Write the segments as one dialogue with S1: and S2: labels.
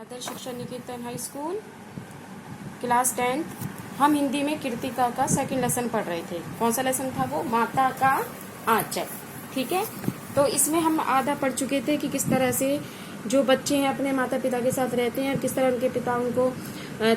S1: आदर्श शिक्षा निकेतन high school class 10th। हम हिंदी में कृतिका का सेकंड लेसन पढ़ रहे थे। कौन सा लेसन था वो? माता का आंचल। ठीक है, तो इसमें हम आधा पढ़ चुके थे कि किस तरह से जो बच्चे हैं अपने माता पिता के साथ रहते हैं और किस तरह उनके पिता उनको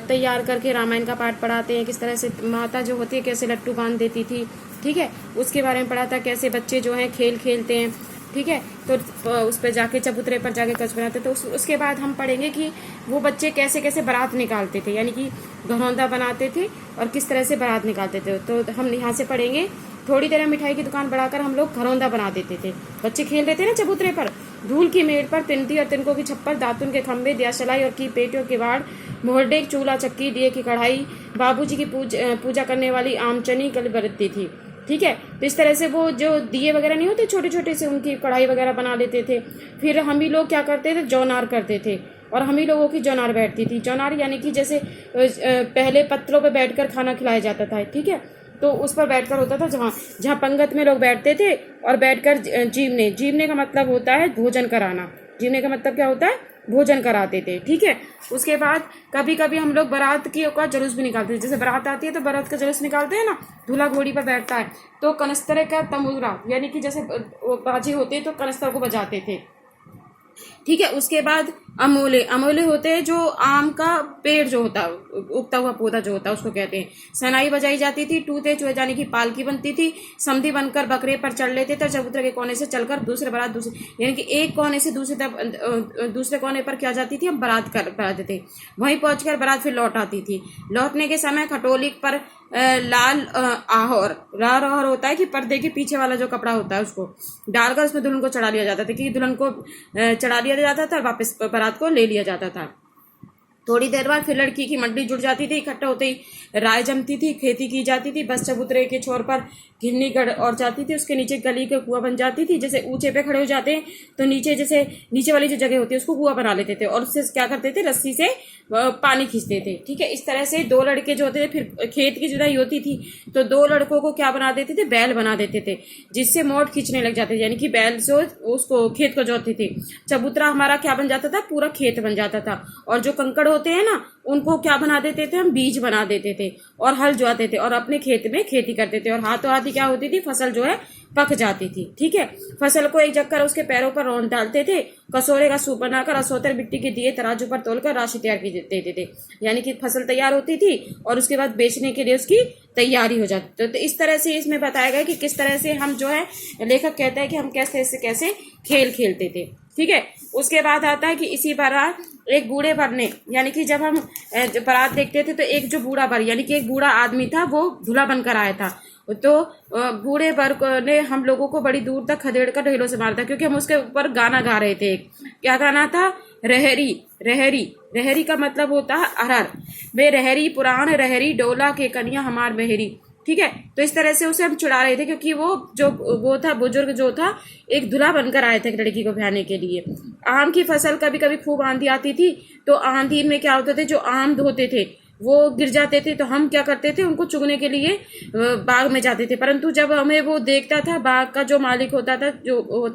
S1: तैयार करके रामायण का पाठ पढ़ाते हैं, किस तरह से माता जो होती है कैसे लट्टू बांध देती थी। ठीक है, उसके बारे में पढ़ा था, कैसे बच्चे जो हैं खेल खेलते हैं। ठीक है, तो उस पर जाके चबूतरे पर जाके कच बनाते। तो उसके बाद हम पढ़ेंगे कि वो बच्चे कैसे कैसे बारात निकालते थे, यानी कि घरौंदा बनाते थे और किस तरह से बारात निकालते थे। तो हम यहाँ से पढ़ेंगे। थोड़ी देर मिठाई की दुकान बढ़ाकर हम लोग घरौंदा बना देते थे। बच्चे खेल रहे थे ना चबूतरे पर, धूल की मेड़ पर तिनती और तिनकों की छप्पर, दातुन के खंभे, दियाशलाई और की पेटियों के वाड़, मोहरडे चूल्हा चक्की, दिए की कढ़ाई, बाबूजी की पूजा करने वाली आमचनी कल बरतती थी। ठीक है, तो इस तरह से वो जो दिए वगैरह नहीं होते छोटे छोटे से, उनकी कढ़ाई वगैरह बना लेते थे। फिर हम ही लोग क्या करते थे, जौनार करते थे और हम ही लोगों की जौनार बैठती थी। जौनार यानी कि जैसे पहले पत्तलों पे बैठकर खाना खिलाया जाता था। ठीक है, तो उस पर बैठकर होता था जहाँ जहाँ पंगत में लोग बैठते थे और बैठकर जीवने का मतलब होता है भोजन कराना। जीवने का मतलब क्या होता है? भोजन कराते थे। ठीक है, उसके बाद कभी कभी हम लोग बारात की का जुलूस भी निकालते थे। जैसे बारात आती है तो बारात का जुलूस निकालते हैं ना, दूल्हा घोड़ी पर बैठता है तो कनस्तरे का तमुरा यानी कि जैसे बाजे होते तो कनस्तर को बजाते थे। ठीक है, उसके बाद अमोले होते हैं जो आम का पेड़ जो होता है, उगता हुआ पौधा जो होता है उसको कहते हैं। सनाई बजाई जाती थी, टूटे चुहे जाने की पालकी बनती थी, समधी बनकर बकरे पर चढ़ लेते थे, चबूतरे के कोने से चलकर दूसरे बारात दूसरे यानी कि एक कोने से दूसरे कोने पर क्या जाती थी, हम बारात कराते थे। वहीं पहुंचकर बारात फिर लौट आती थी। लौटने के समय खटोली पर लाल आहर होता है कि पर्दे के पीछे वाला जो कपड़ा होता है उसको डालकर उसमें दुल्हन को चढ़ा लिया जाता था, कि दुल्हन को चढ़ा लिया जाता था और वापस बारात को ले लिया जाता था। थोड़ी देर बाद फिर लड़की की मंडली जुट जाती थी। इकट्ठा होते ही राय जमती थी, खेती की जाती थी। बस चबूतरे के छोर पर घिन्नी गढ़ और जाती थी, उसके नीचे गली का कुआं बन जाती थी। जैसे ऊंचे पे खड़े हो जाते हैं तो नीचे वाली जो जगह होती है उसको कुआं बना लेते थे और उससे क्या करते थे, रस्सी से पानी खींचते थे। ठीक है, इस तरह से दो लड़के जो होते थे, फिर खेत की जुताई होती थी तो दो लड़कों को क्या बना देते थे, बैल बना देते थे, जिससे मोट खींचने लग जाते थे, यानी कि बैल से उसको खेत को जोतती थी। चबूतरा हमारा क्या बन जाता था, पूरा खेत बन जाता था। और जो कंकड़ होते हैं ना, उनको क्या बना देते थे, हम बीज बना देते थे और हल जोते थे और अपने खेत में खेती करते थे। और हाथों हाथ क्या होती थी, फसल जो है पक जाती थी। ठीक है, फसल को एक जग कर उसके पैरों पर रौंद डालते थे, कसोरे का सूप बनाकर असोतर मिट्टी के दिए तराजू पर तोलकर राशि तैयार की देते थे, यानी कि फसल तैयार होती थी और उसके बाद बेचने के लिए उसकी तैयारी हो जाती। तो इस तरह से इसमें बताया गया कि किस तरह से हम जो है, लेखक कहता है कि हम कैसे खेल खेलते थे। ठीक है, उसके बाद आता है कि इसी बारात एक बूढ़े वर ने, यानी कि जब हम बारात देखते थे तो एक जो बूढ़ा वर यानी कि एक बूढ़ा आदमी था, वो दूल्हा बनकर आया था। तो बूढ़े वर ने हम लोगों को बड़ी दूर तक खदेड़ कर ढेलों से मारा था, क्योंकि हम उसके ऊपर गाना गा रहे थे। क्या गाना था? रहरी रहरी। रहरी का मतलब होता है अरहर। वे रहरी पुराण रहरी डोला के कन्या हमार बहेरी। ठीक है, तो इस तरह से उसे हम चुड़ा रहे थे, क्योंकि वो था बुजुर्ग जो था, एक दूल्हा बनकर आए थे एक लड़की को ब्याहने के लिए। आम की फसल कभी कभी खूब आंधी आती थी तो आंधी में क्या होते थे, जो आम होते थे वो गिर जाते थे। तो हम क्या करते थे, उनको चुगने के लिए बाग में जाते थे। परंतु जब हमें वो देखता था, बाग का जो मालिक होता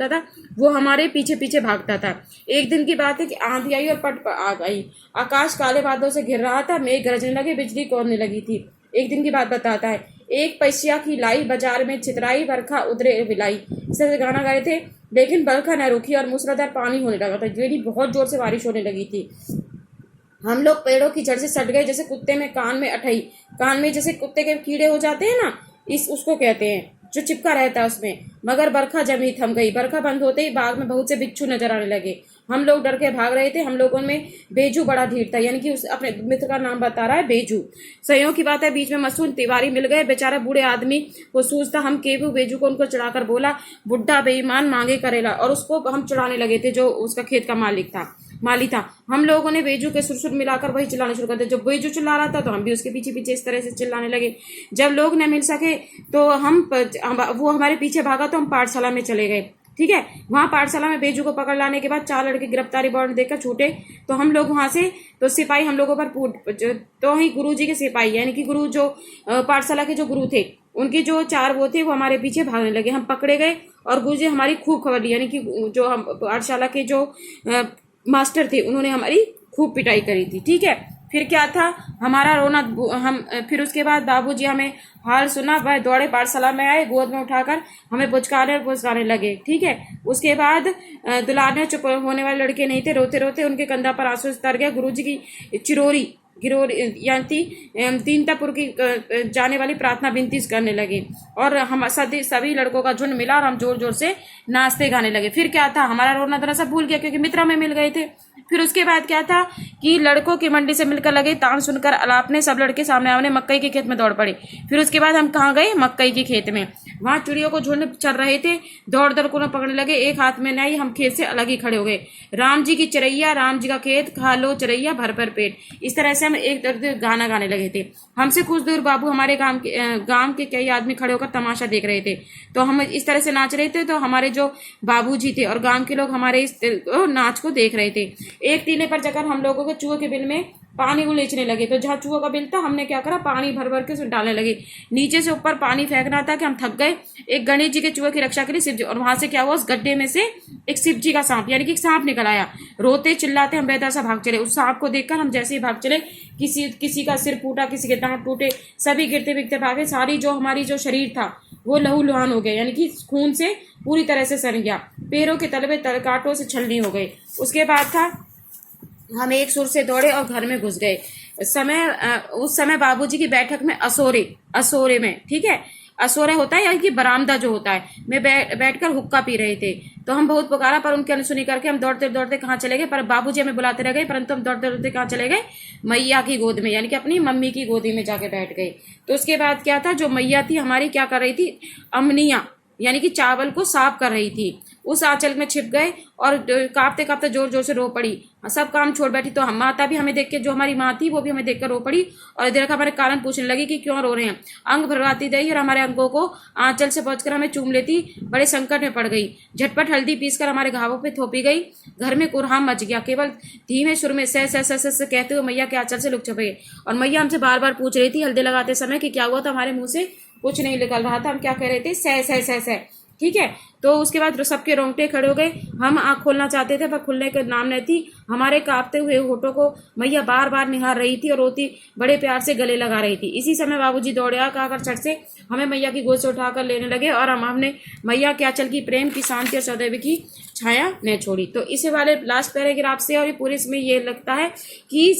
S1: था वो हमारे पीछे पीछे भागता था। एक दिन की बात है कि आंधी आई और पट आ गई। आकाश काले बादलों से घिर रहा था, मेघ गरजने लगे, बिजली कौरने लगी थी। एक दिन की बात बताता है, एक पैसिया की लाई बाजार में छितराई, बरखा उधरे बिलाई। इस तरह से गाना गाए थे, लेकिन बरखा न रुकी और मूसलाधार पानी होने लगा था। बहुत जोर से बारिश होने लगी थी। हम लोग पेड़ों की जड़ से सट गए, जैसे कुत्ते में कान में अठई। कान में जैसे कुत्ते के कीड़े हो जाते हैं ना, उसको कहते हैं, जो चिपका रहता है उसमें। मगर बरखा जमी थम गई। बरखा बंद होते ही बाग में बहुत से बिच्छू नजर आने लगे। हम लोग डर के भाग रहे थे। हम लोगों में बेजू बड़ा ढीठ था, यानी कि उस अपने मित्र का नाम बता रहा है, बेजू। सयों की बात है, बीच में मसून तिवारी मिल गए। बेचारा बूढ़े आदमी को सूझता, हम केवू बेजू को उनको चढ़ाकर बोला, बुढ़ा बेईमान मांगे करेला। और उसको हम चढ़ाने लगे थे, जो उसका खेत का माली था। हम लोगों ने बेजू के सुर मिलाकर वही चिल्लाने शुरू कर दिया। जब बेजू चिल्ला रहा था तो हम भी उसके पीछे पीछे इस तरह से चिल्लाने लगे। जब लोग न मिल सके तो वो हमारे पीछे भागा तो हम पाठशाला में चले गए। ठीक है, वहां पाठशाला में बेजू को पकड़ लाने के बाद 4 लड़के गिरफ्तारी वारंट देकर छूटे। तो हम लोग वहां से, तो सिपाही हम लोगों पर तो ही गुरुजी के सिपाही, यानी कि गुरु जो पाठशाला के जो गुरु थे, उनके जो 4 वो थे, वो हमारे पीछे भागने लगे। हम पकड़े गए और गुरुजी हमारी खूब खबर ली, यानी कि जो हम पाठशाला के जो मास्टर थे, उन्होंने हमारी खूब पिटाई करी थी। ठीक है, फिर क्या था, हमारा रोना हम फिर उसके बाद बाबूजी हमें हाल सुना, वह दौड़े पाठशाला में आए, गोद में उठाकर हमें पुचकारे लगे। ठीक है, उसके बाद दुलारने चुप होने वाले लड़के नहीं थे, रोते रोते उनके कंधा पर आंसू उतर गया। गुरुजी की चिरोरी यानी दीनतापुर की जाने वाली प्रार्थना विनती करने लगे और हम सभी लड़कों का झुंड मिला और हम जोर जोर से नाचते गाने लगे। फिर क्या था, हमारा रोना धोना सब भूल गया क्योंकि मित्रा में मिल गए थे। फिर उसके बाद क्या था कि लड़कों की मंडी से मिलकर लगे तान सुनकर अलापने सब लड़के सामने आमने मकई के खेत में दौड़ पड़े। फिर उसके बाद हम कहाँ गए, मकई के खेत में। वहां चिड़ियों को झुंड चल रहे थे, दौड़ दौड़ को पकड़ने लगे, एक हाथ में नहीं, हम खेत से अलग ही खड़े हो गए। राम जी की चिरैया, राम जी का खेत, खा लो चिरैया भर भर पेट, इस तरह से हम एक दर्द गाना गाने लगे थे। हमसे कुछ दूर बाबू हमारे गांव के कई आदमी खड़े होकर तमाशा देख रहे थे, तो हम इस तरह से नाच रहे थे। तो हमारे जो बाबूजी थे और गांव के लोग हमारे इस नाच को देख रहे थे। एक टीले पर जाकर हम लोगों को चूहे के बिल में पानी उलीचने लगे, तो जहाँ चूहों का बिल था हमने क्या करा, पानी भर भर के उसमें डालने लगे। नीचे से ऊपर पानी फेंकना था कि हम थक गए। एक गणेश जी के चूहे की रक्षा के लिए शिव जी, और वहां से क्या हुआ, उस गड्ढे में से एक शिव जी का सांप यानी कि एक सांप निकल आया। रोते चिल्लाते हम बेहतर सा भाग चले। उस सांप को देखकर हम जैसे ही भाग चले, किसी का सिर फूटा, किसी के दांत टूटे, सभी गिरते बिगते भागे। सारी जो हमारी जो शरीर था वो लहूलुहान हो गया, यानी कि खून से पूरी तरह से सड़ गया। पैरों के तलवे कांटों से छलनी हो गए। उसके बाद था हम एक सुर से दौड़े और घर में घुस गए। उस समय बाबूजी की बैठक में असोरे में, ठीक है, असोरे होता है यानी कि बरामदा जो होता है, में बैठकर हुक्का पी रहे थे। तो हम बहुत पुकारा पर उनकी अनसुनी करके हम दौड़ते दौड़ते कहाँ चले गए, पर बाबूजी हमें बुलाते रह गए, परंतु हम दौड़ते दौड़ते कहाँ चले गए, मैया की गोद में, यानी कि अपनी मम्मी की गोदी में जाके बैठ गए। तो उसके बाद क्या था, जो मैया थी हमारी क्या कर रही थी, अमनिया यानी कि चावल को साफ कर रही थी, उस आंचल में छिप गए और कांपते कांपते जोर जोर से रो पड़ी। सब काम छोड़ बैठी। तो हम माता भी हमें देख के, जो हमारी माँ थी वो भी हमें देखकर रो पड़ी और इधर का हमारे कारण पूछने लगी कि क्यों रो रहे हैं। अंग भरवाती रही और हमारे अंगों को आंचल से पहुंचकर हमें चूम लेती। बड़े संकट में पड़ गई। झटपट हल्दी पीसकर हमारे घावों पे थोपी गई। घर में कुरहाम मच गया। केवल धीमे सुर में सह कहते हुए मैया के आंचल से लुक छपे और मैया हमसे बार बार पूछ रही थी हल्दी लगाते समय कि क्या हुआ। तो हमारे मुंह से कुछ नहीं निकल रहा था, हम क्या कह रहे थे, सह सह सह सह। ठीक है, तो उसके बाद सबके रोंगटे खड़े हो गए। हम आंख खोलना चाहते थे पर खुलने के नाम नहीं थी। हमारे कांपते हुए होठों को मैया बार बार निहार रही थी और रोती बड़े प्यार से गले लगा रही थी। इसी समय बाबूजी दौड़े आकर छट से हमें मैया की गोद से उठाकर लेने लगे और हमने मैया के आंचल की प्रेम की शांति और सदैव की छाया न छोड़ी। तो इस वाले लास्ट पैराग्राफ से और पूरे इसमें ये लगता है कि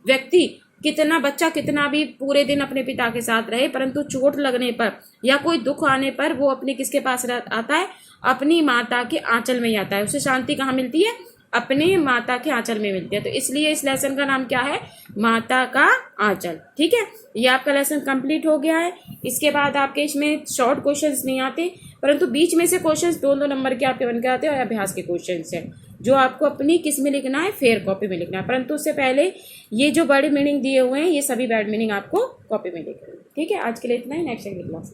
S1: व्यक्ति बच्चा कितना भी पूरे दिन अपने पिता के साथ रहे, परंतु चोट लगने पर या कोई दुख आने पर वो अपने किसके पास आता है, अपनी माता के आंचल में ही आता है। उसे शांति कहाँ मिलती है, अपने माता के आंचल में मिलती है। तो इसलिए इस लेसन का नाम क्या है, माता का आंचल। ठीक है, ये आपका लेसन कंप्लीट हो गया है। इसके बाद आपके इसमें शॉर्ट क्वेश्चंस नहीं आते, परंतु बीच में से क्वेश्चंस 2-2 नंबर के आपके बन के आते हैं और अभ्यास के क्वेश्चंस हैं जो आपको अपनी किस में लिखना है, फेयर कॉपी में लिखना है। परंतु उससे पहले ये जो वर्ड मीनिंग दिए हुए हैं ये सभी वर्ड मीनिंग आपको कॉपी में लिखना है। ठीक है, आज के लिए इतना ही। Next class.